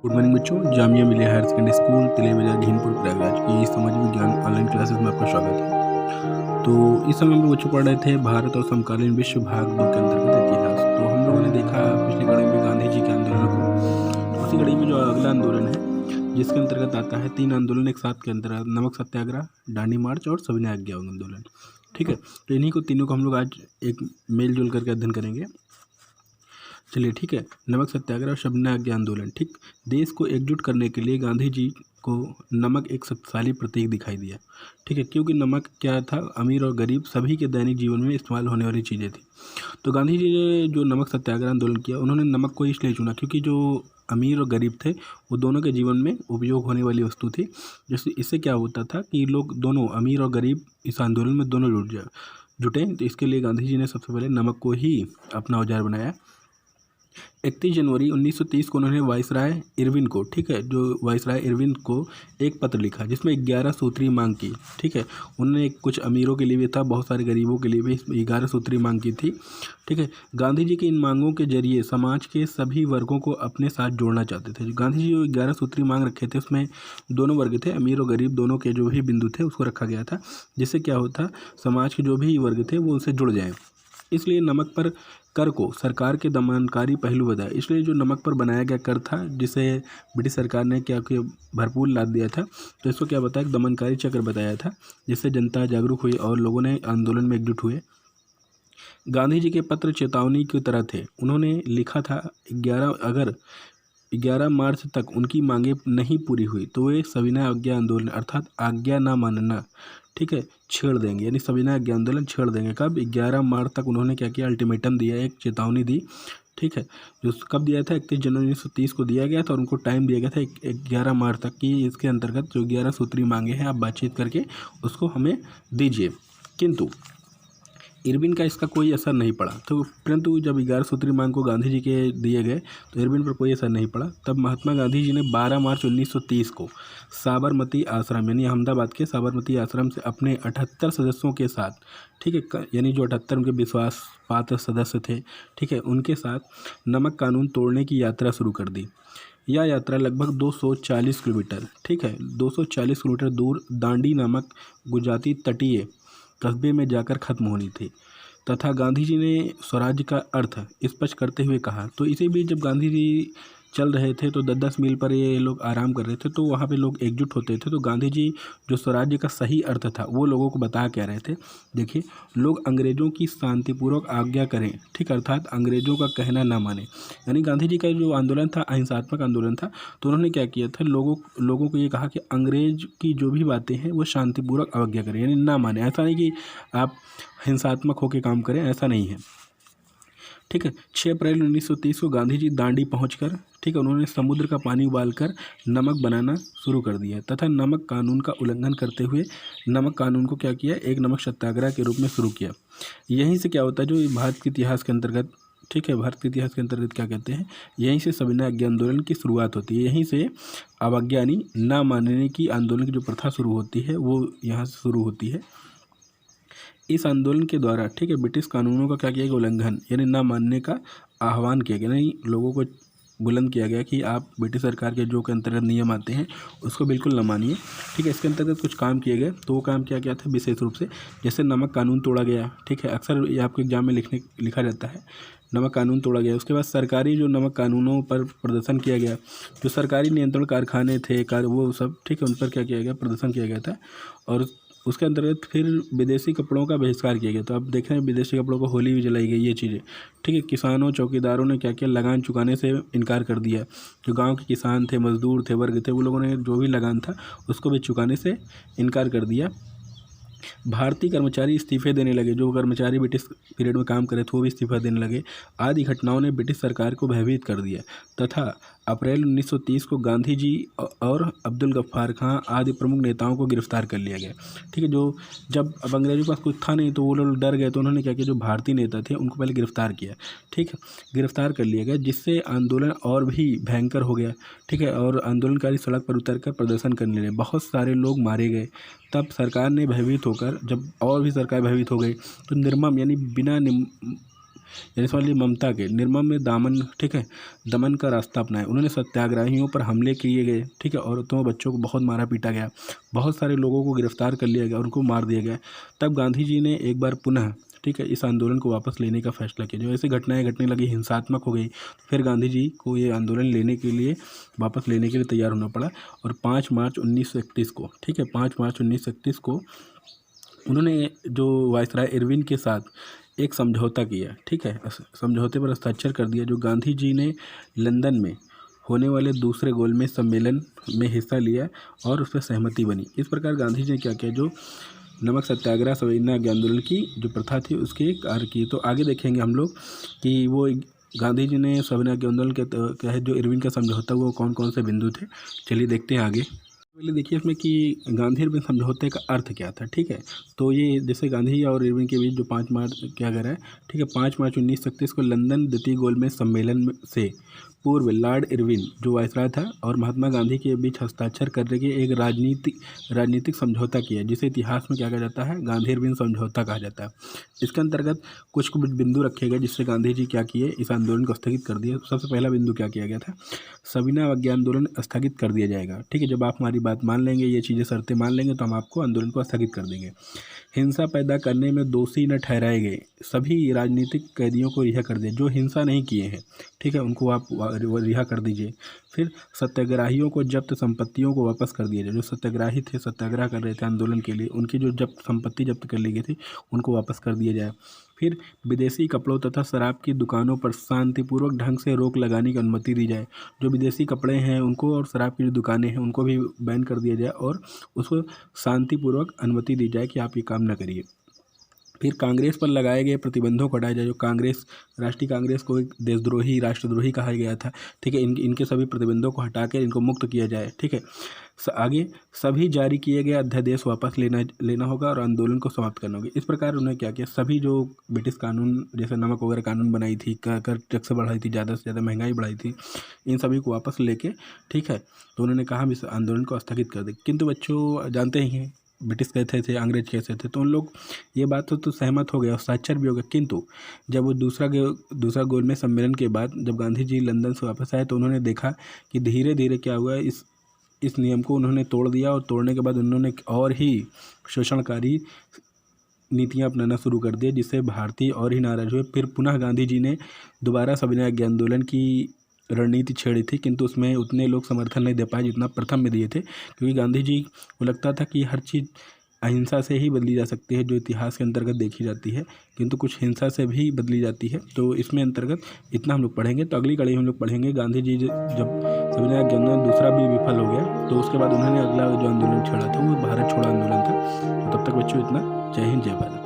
Good morning बच्चों। Jamia Millia higher secondary school तिले बाजार घिनपुर प्रयागराज की समाज विज्ञान ऑनलाइन क्लासेस में आपका स्वागत है। तो इस समय हम लोग बच्चों पढ़ रहे थे भारत और समकालीन विश्व भाग 2 के अंतर्गत इतिहास। तो हम लोगों ने देखा पिछली कड़ी में गांधी जी के आंदोलन को। उसी कड़ी में जो अगला आंदोलन है जिसके अंतर्गत आता है 3 आंदोलन एक साथ के अंतर्गत, नमक सत्याग्रह, दांडी मार्च और सविनय अवज्ञा आंदोलन। ठीक है, तो इन्हीं को तीनों को हम लोग आज एक मेल जोल करके अध्ययन करेंगे। चलिए ठीक है। नमक सत्याग्रह और सविनय अवज्ञा आंदोलन। ठीक, देश को एकजुट करने के लिए गांधी जी को नमक एक शक्तिशाली प्रतीक दिखाई दिया। ठीक है, क्योंकि नमक क्या था, अमीर और गरीब सभी के दैनिक जीवन में इस्तेमाल होने वाली चीज़ें थी। तो गांधी जी ने जो नमक सत्याग्रह आंदोलन किया, उन्होंने नमक को इसलिए चुना क्योंकि जो अमीर और गरीब थे वो दोनों के जीवन में उपयोग होने वाली वस्तु थी। जैसे इससे क्या होता था कि लोग दोनों अमीर और गरीब इस आंदोलन में दोनों जुटे। तो इसके लिए गांधी जी ने सबसे पहले नमक को ही अपना औजार बनाया। 31 जनवरी 1930 को उन्होंने वाइसराय इरविन को, ठीक है, जो वाइसराय इरविन को एक पत्र लिखा जिसमें 11 सूत्री मांग की। ठीक है, उन्होंने कुछ अमीरों के लिए भी था, बहुत सारे गरीबों के लिए भी 11 सूत्री मांग की थी। ठीक है, गांधी जी की इन मांगों के जरिए समाज के सभी वर्गों को अपने साथ जोड़ना चाहते थे। गांधी जी जो 11 सूत्री मांग रखे थे उसमें दोनों वर्ग थे, अमीर और गरीब दोनों के जो भी बिंदु थे उसको रखा गया था, जिससे क्या होता समाज के जो भी वर्ग थे वो उनसे जुड़ जाएँ। इसलिए नमक पर कर को सरकार के दमनकारी पहलू बताया। इसलिए जो नमक पर बनाया गया कर था जिसे ब्रिटिश सरकार ने क्या किया, भरपूर लाद दिया था, तो इसको क्या बताया, दमनकारी चक्र बताया था, जिससे जनता जागरूक हुई और लोगों ने आंदोलन में एकजुट हुए। गांधी जी के पत्र चेतावनी की तरह थे। उन्होंने लिखा था 11 मार्च तक उनकी मांगें नहीं पूरी हुई तो वे सविनय अवज्ञा आंदोलन अर्थात आज्ञा ना मानना, ठीक है, छेड़ देंगे, यानी सविनय अवज्ञा आंदोलन छेड़ देंगे। कब? 11 मार्च तक उन्होंने क्या किया, अल्टीमेटम दिया, एक चेतावनी दी। ठीक है, जो कब दिया था, 31 जनवरी 1930 को दिया गया था और उनको टाइम दिया गया था 11 मार्च तक की। इसके अंतर्गत जो 11 सूत्री मांगे हैं आप बातचीत करके उसको हमें दीजिए। किंतु इरविन का इसका कोई असर नहीं पड़ा। तो परंतु जब 11 सूत्री मांग को गांधी जी के दिए गए तो इरविन पर कोई असर नहीं पड़ा। तब महात्मा गांधी जी ने 12 मार्च 1930 को साबरमती आश्रम यानी अहमदाबाद के साबरमती आश्रम से अपने 78 सदस्यों के साथ, ठीक है, यानी जो 78 उनके विश्वास पात्र सदस्य थे, ठीक है, उनके साथ नमक कानून तोड़ने की यात्रा शुरू कर दी। यह यात्रा लगभग 240 किलोमीटर, ठीक है, 240 किलोमीटर दूर दांडी नामक गुजराती तटीय कस्बे में जाकर खत्म होनी थी तथा गांधी जी ने स्वराज्य का अर्थ स्पष्ट करते हुए कहा। तो इसी बीच जब गांधी जी चल रहे थे तो 10-10 मील पर ये लोग आराम कर रहे थे, तो वहाँ पे लोग एकजुट होते थे। तो गांधी जी जो स्वराज्य का सही अर्थ था वो लोगों को बता क्या रहे थे। देखिए, लोग अंग्रेज़ों की शांतिपूर्वक आज्ञा करें, ठीक, अर्थात अंग्रेज़ों का कहना ना माने। यानी गांधी जी का जो आंदोलन था अहिंसात्मक आंदोलन था। तो उन्होंने क्या किया था, लोगों को ये कहा कि अंग्रेज की जो भी बातें हैं वो शांतिपूर्वक अवज्ञा करें, यानी ना माने। ऐसा नहीं कि आप हिंसात्मक होकर काम करें, ऐसा नहीं है। ठीक है, 6 अप्रैल 1930 को गांधी जी दांडी पहुंचकर, ठीक है, उन्होंने समुद्र का पानी उबालकर नमक बनाना शुरू कर दिया तथा नमक कानून का उल्लंघन करते हुए नमक कानून को क्या किया, एक नमक सत्याग्रह के रूप में शुरू किया। यहीं से क्या होता है, जो भारत के इतिहास के अंतर्गत, ठीक है, भारत के इतिहास के अंतर्गत क्या कहते हैं, यहीं से सविनय अवज्ञा आंदोलन की शुरुआत होती है। यहीं से अवज्ञा यानी ना मानने की आंदोलन की जो प्रथा शुरू होती है वो यहाँ से शुरू होती है। इस आंदोलन के द्वारा, ठीक है, ब्रिटिश कानूनों का क्या किया गया, उल्लंघन यानी ना मानने का आह्वान किया गया, नहीं, लोगों को बुलंद किया गया कि आप ब्रिटिश सरकार के जो के अंतर्गत नियम आते हैं उसको बिल्कुल न मानिए। ठीक है, इसके अंतर्गत कुछ काम किए गए। तो वो काम क्या क्या था विशेष रूप से, जैसे नमक कानून तोड़ा गया। ठीक है, अक्सर ये आपके एग्जाम में लिखा जाता है, नमक कानून तोड़ा गया। उसके बाद सरकारी जो नमक कानूनों पर प्रदर्शन किया गया, जो सरकारी नियंत्रण कारखाने थे वो सब, ठीक है, उन पर क्या किया गया, प्रदर्शन किया गया था। और उसके अंतर्गत फिर विदेशी कपड़ों का बहिष्कार किया गया। तो आप देख रहे हैं विदेशी कपड़ों को होली भी जलाई गई, ये चीज़ें। ठीक है, किसानों चौकीदारों ने क्या किया, लगान चुकाने से इनकार कर दिया। जो गांव के किसान थे, मजदूर थे, वर्ग थे, वो लोगों ने जो भी लगान था उसको भी चुकाने से इनकार कर दिया। भारतीय कर्मचारी इस्तीफे देने लगे, जो कर्मचारी ब्रिटिश पीरियड में काम करे थे वो भी इस्तीफा देने लगे। आदि घटनाओं ने ब्रिटिश सरकार को भयभीत कर दिया तथा अप्रैल 1930 को गांधी जी और अब्दुल गफ्फार खां आदि प्रमुख नेताओं को गिरफ्तार कर लिया गया। ठीक है, जो जब अब अंग्रेजों के पास कुछ था नहीं तो वो लोग डर गए, तो उन्होंने क्या किया, जो भारतीय नेता थे उनको पहले गिरफ्तार किया। ठीक है, गिरफ्तार कर लिया गया, जिससे आंदोलन और भी भयंकर हो गया। ठीक है, और आंदोलनकारी सड़क पर उतरकर प्रदर्शन करने लगे, बहुत सारे लोग मारे गए। तब सरकार ने भयभीत होकर, जब और भी सरकार भयभीत हो गई, तो निर्मम यानी बिना यानी समझ लीजिए ममता के निर्मम में दामन, ठीक है, दमन का रास्ता अपनाया। उन्होंने सत्याग्रहियों पर हमले किए गए, ठीक है, औरतों बच्चों को बहुत मारा पीटा गया, बहुत सारे लोगों को गिरफ्तार कर लिया गया, उनको मार दिया गया। तब गांधी जी ने एक बार पुनः, ठीक है, इस आंदोलन को वापस लेने का फैसला किया। जो ऐसी घटनाएं घटने लगी, हिंसात्मक हो गई, फिर गांधी जी को ये आंदोलन लेने के लिए, वापस लेने के लिए तैयार होना पड़ा। और 5 मार्च 1931 को, ठीक है, 5 मार्च 1931 को उन्होंने जो वायसराय इरविन के साथ एक समझौता किया, ठीक है, समझौते पर हस्ताक्षर कर दिया, जो गांधी जी ने लंदन में होने वाले दूसरे गोलमेज सम्मेलन में हिस्सा लिया और उस पर सहमति बनी। इस प्रकार गांधी जी ने क्या किया, जो नमक सत्याग्रह सविनय अवज्ञा आंदोलन की जो प्रथा थी उसके कार्य की। तो आगे देखेंगे हम लोग कि वो गांधी जी ने सविनय अवज्ञा आंदोलन के तहत जो इरविन का समझौता वो कौन कौन से बिंदु थे, चलिए देखते हैं आगे। पहले देखिए इसमें कि गांधी इरविन समझौते का अर्थ क्या था, ठीक है। तो ये जैसे गांधी और इरविन के बीच जो 5 मार्च क्या कर रहा है, ठीक है, 5 मार्च 1931 को लंदन द्वितीय गोलमेज सम्मेलन से पूर्व लॉर्ड इरविन जो वायसराय था और महात्मा गांधी के बीच हस्ताक्षर करने के एक राजनीतिक समझौता किया, जिसे इतिहास में क्या कहा जाता है, गांधी इरविन समझौता कहा जाता है। इसके अंतर्गत कुछ बिंदु रखे गए जिससे गांधी जी क्या किए, इस आंदोलन को स्थगित कर दिया। सबसे पहला बिंदु क्या किया गया था, सविनय अवज्ञा आंदोलन स्थगित कर दिया जाएगा, ठीक है। जब आप हमारी बात मान लेंगे, ये चीज़ें शर्तें मान लेंगे, तो हम आपको आंदोलन को स्थगित कर देंगे। हिंसा पैदा करने में दोषी न ठहराए गए सभी राजनीतिक कैदियों को रिहा कर दिया, जो हिंसा नहीं किए हैं, ठीक है, उनको आप रिहा कर दीजिए। फिर सत्याग्रहियों को जब्त संपत्तियों को वापस कर दिया जाए। जो सत्याग्रही थे, सत्याग्रह कर रहे थे आंदोलन के लिए, उनकी जो संपत्ति जब्त कर ली गई थी उनको वापस कर दिया जाए। फिर विदेशी कपड़ों तथा शराब की दुकानों पर शांतिपूर्वक ढंग से रोक लगाने की अनुमति दी जाए। जो विदेशी कपड़े हैं उनको और शराब की जो दुकानें हैं उनको भी बैन कर दिया जाए और उसको शांतिपूर्वक अनुमति दी जाए कि आप ये काम न करिए। फिर कांग्रेस पर लगाए गए प्रतिबंधों को हटाया जाए। जो कांग्रेस, राष्ट्रीय कांग्रेस को एक देशद्रोही, राष्ट्रद्रोही कहा गया था, ठीक है, इनके सभी प्रतिबंधों को हटाकर इनको मुक्त किया जाए, ठीक है। आगे सभी जारी किए गए अध्यादेश वापस लेना होगा और आंदोलन को समाप्त करना होगा। इस प्रकार उन्होंने क्या किया, सभी जो ब्रिटिश कानून जैसे नमक वगैरह कानून बनाई थी, कर टैक्स बढ़ाई थी, ज़्यादा से ज़्यादा महंगाई बढ़ाई थी, इन सभी को वापस लेके, ठीक है, तो उन्होंने कहा हम इस आंदोलन को स्थगित कर दें। किंतु बच्चों जानते ही हैं ब्रिटिश कैसे थे, अंग्रेज कैसे थे, तो उन लोग ये बात तो सहमत हो गया, हस्ताक्षर भी हो गया। किंतु जब वो दूसरा गोलमेज सम्मेलन के बाद जब गांधी जी लंदन से वापस आए तो उन्होंने देखा कि धीरे धीरे क्या हुआ, इस नियम को उन्होंने तोड़ दिया और तोड़ने के बाद उन्होंने और ही शोषणकारी नीतियाँ अपनाना शुरू कर दिए, जिससे भारतीय और ही नाराज हुए। फिर पुनः गांधी जी ने दोबारा सविनय अवज्ञा आंदोलन की रणनीति छेड़ी थी, किंतु उसमें उतने लोग समर्थन नहीं दे पाए जितना प्रथम में दिए थे, क्योंकि गांधी जी को लगता था कि हर चीज़ अहिंसा से ही बदली जा सकती है, जो इतिहास के अंतर्गत देखी जाती है, किंतु कुछ हिंसा से भी बदली जाती है। तो इसमें अंतर्गत इतना हम लोग पढ़ेंगे। तो अगली कड़ी हम लोग पढ़ेंगे गांधी जी जब सविनय अवज्ञा आंदोलन दूसरा भी विफल हो गया, तो उसके बाद उन्होंने अगला जो आंदोलन छेड़ा था वो भारत छोड़ो आंदोलन था। तो तब तक बच्चों इतना। जय हिंद, जय भारत।